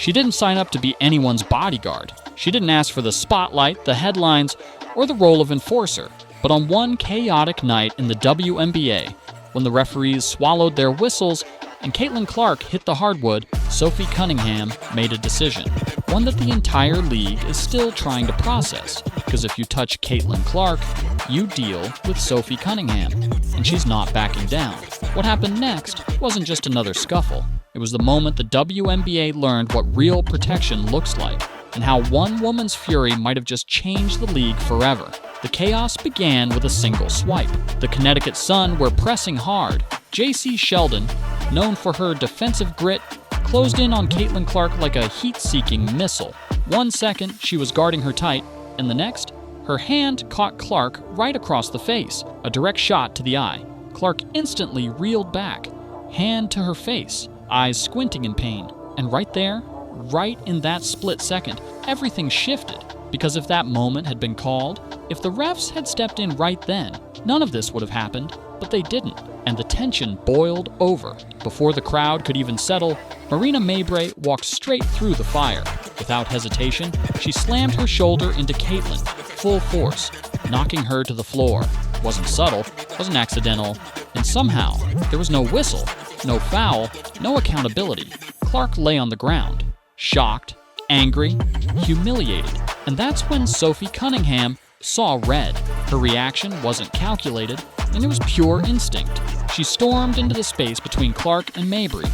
She didn't sign up to be anyone's bodyguard. She didn't ask for the spotlight, the headlines, or the role of enforcer. But on one chaotic night in the WNBA, when the referees swallowed their whistles and Caitlin Clark hit the hardwood, Sophie Cunningham made a decision. One that the entire league is still trying to process. Because if you touch Caitlin Clark, you deal with Sophie Cunningham. And she's not backing down. What happened next wasn't just another scuffle. It was the moment the WNBA learned what real protection looks like, and how one woman's fury might have just changed the league forever. The chaos began with a single swipe. The Connecticut Sun were pressing hard. J.C. Sheldon, known for her defensive grit, closed in on Caitlin Clark like a heat-seeking missile. 1 second, she was guarding her tight, and the next, her hand caught Clark right across the face, a direct shot to the eye. Clark instantly reeled back, hand to her face, eyes squinting in pain. And right there, right in that split second, everything shifted. Because if that moment had been called, if the refs had stepped in right then, none of this would have happened, but they didn't. And the tension boiled over. Before the crowd could even settle, Marina Mabrey walked straight through the fire. Without hesitation, she slammed her shoulder into Caitlin, full force, knocking her to the floor. Wasn't subtle, wasn't accidental, and somehow, there was no whistle, no foul, no accountability. Clark lay on the ground, shocked, angry, humiliated. And that's when Sophie Cunningham saw red. Her reaction wasn't calculated, and it was pure instinct. She stormed into the space between Clark and Mabrey.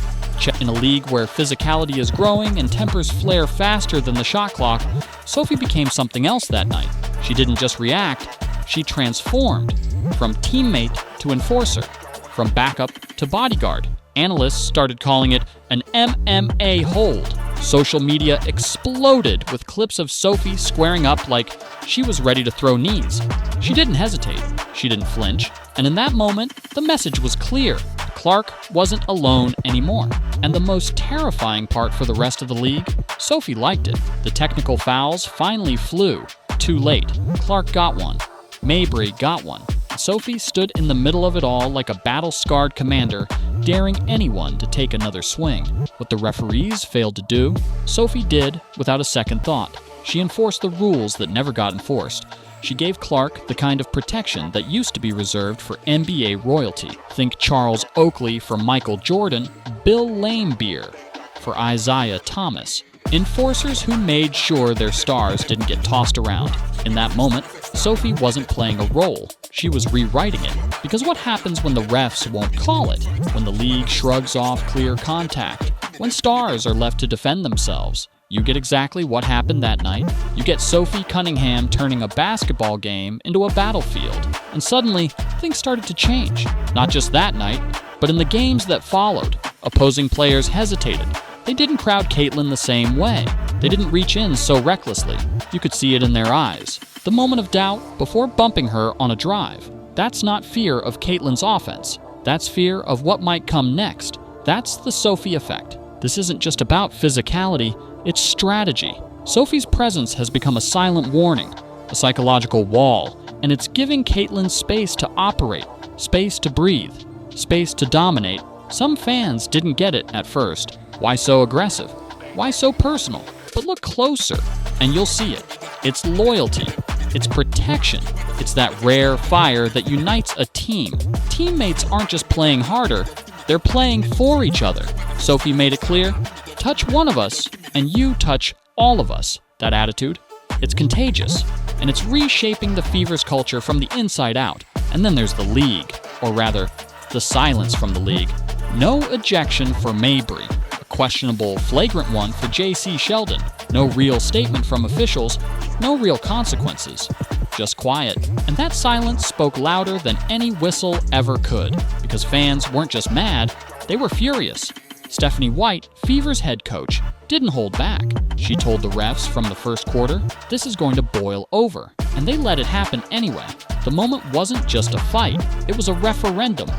In a league where physicality is growing and tempers flare faster than the shot clock, Sophie became something else that night. She didn't just react, she transformed. From teammate to enforcer, from backup to bodyguard. Analysts started calling it an MMA hold. Social media exploded with clips of Sophie squaring up like she was ready to throw knees. She didn't hesitate. She didn't flinch. And in that moment, the message was clear. Clark wasn't alone anymore. And the most terrifying part for the rest of the league, Sophie liked it. The technical fouls finally flew. Too late. Clark got one. Mabrey got one. Sophie stood in the middle of it all like a battle-scarred commander, daring anyone to take another swing. What the referees failed to do, Sophie did without a second thought. She enforced the rules that never got enforced. She gave Clark the kind of protection that used to be reserved for NBA royalty. Think Charles Oakley for Michael Jordan, Bill Laimbeer for Isaiah Thomas. Enforcers who made sure their stars didn't get tossed around. In that moment, Sophie wasn't playing a role. She was rewriting it. Because what happens when the refs won't call it? When the league shrugs off clear contact? When stars are left to defend themselves? You get exactly what happened that night. You get Sophie Cunningham turning a basketball game into a battlefield. And suddenly, things started to change. Not just that night, but in the games that followed. Opposing players hesitated. They didn't crowd Caitlin the same way. They didn't reach in so recklessly. You could see it in their eyes. The moment of doubt before bumping her on a drive. That's not fear of Caitlin's offense. That's fear of what might come next. That's the Sophie effect. This isn't just about physicality, it's strategy. Sophie's presence has become a silent warning, a psychological wall, and it's giving Caitlin space to operate, space to breathe, space to dominate. Some fans didn't get it at first. Why so aggressive? Why so personal? But look closer, and you'll see it. It's loyalty. It's protection. It's that rare fire that unites a team. Teammates aren't just playing harder, they're playing for each other. Sophie made it clear, touch one of us, and you touch all of us. That attitude, it's contagious, and it's reshaping the Fever's culture from the inside out. And then there's the league, or rather, the silence from the league. No ejection for Mabrey. Questionable, flagrant one for J.C. Sheldon. No real statement from officials, no real consequences. Just quiet. And that silence spoke louder than any whistle ever could, because fans weren't just mad, they were furious. Stephanie White, Fever's head coach, didn't hold back. She told the refs from the first quarter, this is going to boil over. And they let it happen anyway. The moment wasn't just a fight, it was a referendum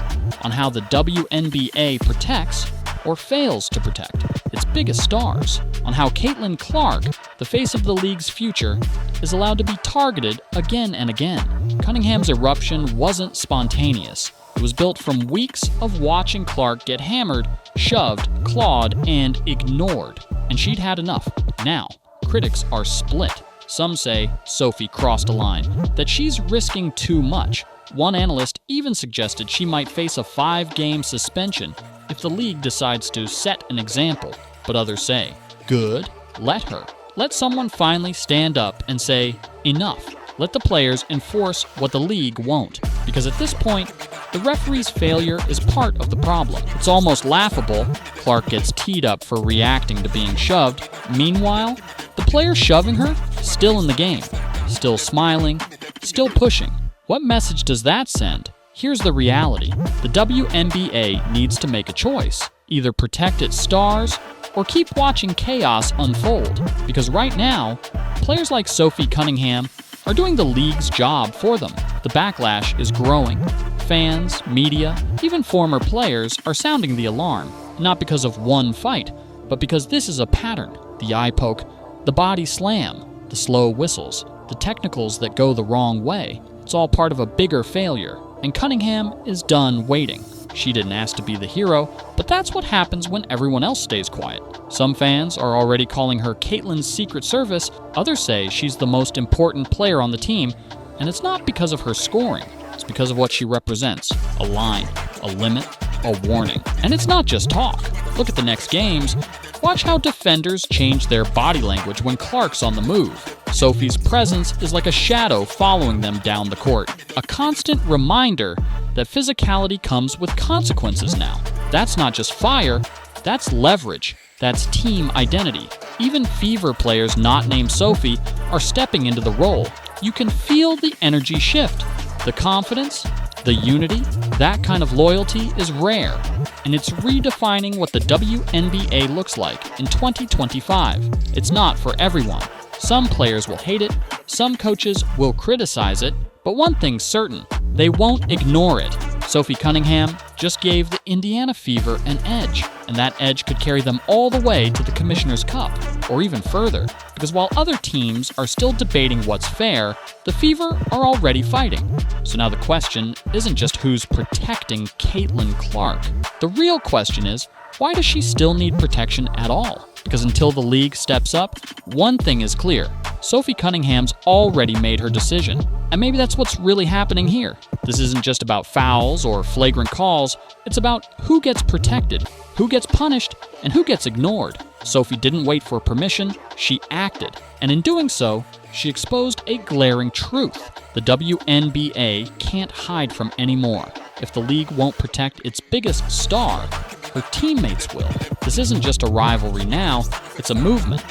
on how the WNBA protects or fails to protect its biggest stars, on how Caitlin Clark, the face of the league's future, is allowed to be targeted again and again. Cunningham's eruption wasn't spontaneous. It was built from weeks of watching Clark get hammered, shoved, clawed, and ignored. and she'd had enough. Now, critics are split. Some say Sophie crossed a line, that she's risking too much. One analyst even suggested she might face a 5-game suspension if the league decides to set an example. But others say, good, let her. Let someone finally stand up and say, enough. Let the players enforce what the league won't. Because at this point, the referee's failure is part of the problem. It's almost laughable. Clark gets teed up for reacting to being shoved. Meanwhile, the player shoving her, still in the game, still smiling, still pushing. What message does that send? Here's the reality. The WNBA needs to make a choice. Either protect its stars or keep watching chaos unfold. Because right now, players like Sophie Cunningham are doing the league's job for them. The backlash is growing. Fans, media, even former players are sounding the alarm, not because of one fight, but because this is a pattern. The eye poke, the body slam, the slow whistles, the technicals that go the wrong way. It's all part of a bigger failure, and Cunningham is done waiting. She didn't ask to be the hero, but that's what happens when everyone else stays quiet. Some fans are already calling her Caitlyn's Secret Service. Others say she's the most important player on the team, and it's not because of her scoring. It's because of what she represents. A line, a limit, a warning. And it's not just talk. Look at the next games. Watch how defenders change their body language when Clark's on the move. Sophie's presence is like a shadow following them down the court. A constant reminder that physicality comes with consequences now. That's not just fire, that's leverage. That's team identity. Even Fever players not named Sophie are stepping into the role. You can feel the energy shift. The confidence, the unity, that kind of loyalty is rare, and it's redefining what the WNBA looks like in 2025. It's not for everyone. Some players will hate it, some coaches will criticize it, but one thing's certain, they won't ignore it. Sophie Cunningham just gave the Indiana Fever an edge, and that edge could carry them all the way to the Commissioner's Cup, or even further, because while other teams are still debating what's fair, the Fever are already fighting. So now the question isn't just who's protecting Caitlin Clark. The real question is, why does she still need protection at all? Because until the league steps up, one thing is clear. Sophie Cunningham's already made her decision. And maybe that's what's really happening here. This isn't just about fouls or flagrant calls. It's about who gets protected, who gets punished, and who gets ignored. Sophie didn't wait for permission, she acted. And in doing so, she exposed a glaring truth. The WNBA can't hide from anymore. If the league won't protect its biggest star, her teammates will. This isn't just a rivalry now, it's a movement.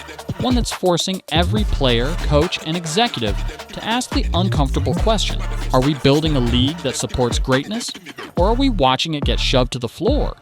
One that's forcing every player, coach, and executive to ask the uncomfortable question. Are we building a league that supports greatness? Or are we watching it get shoved to the floor?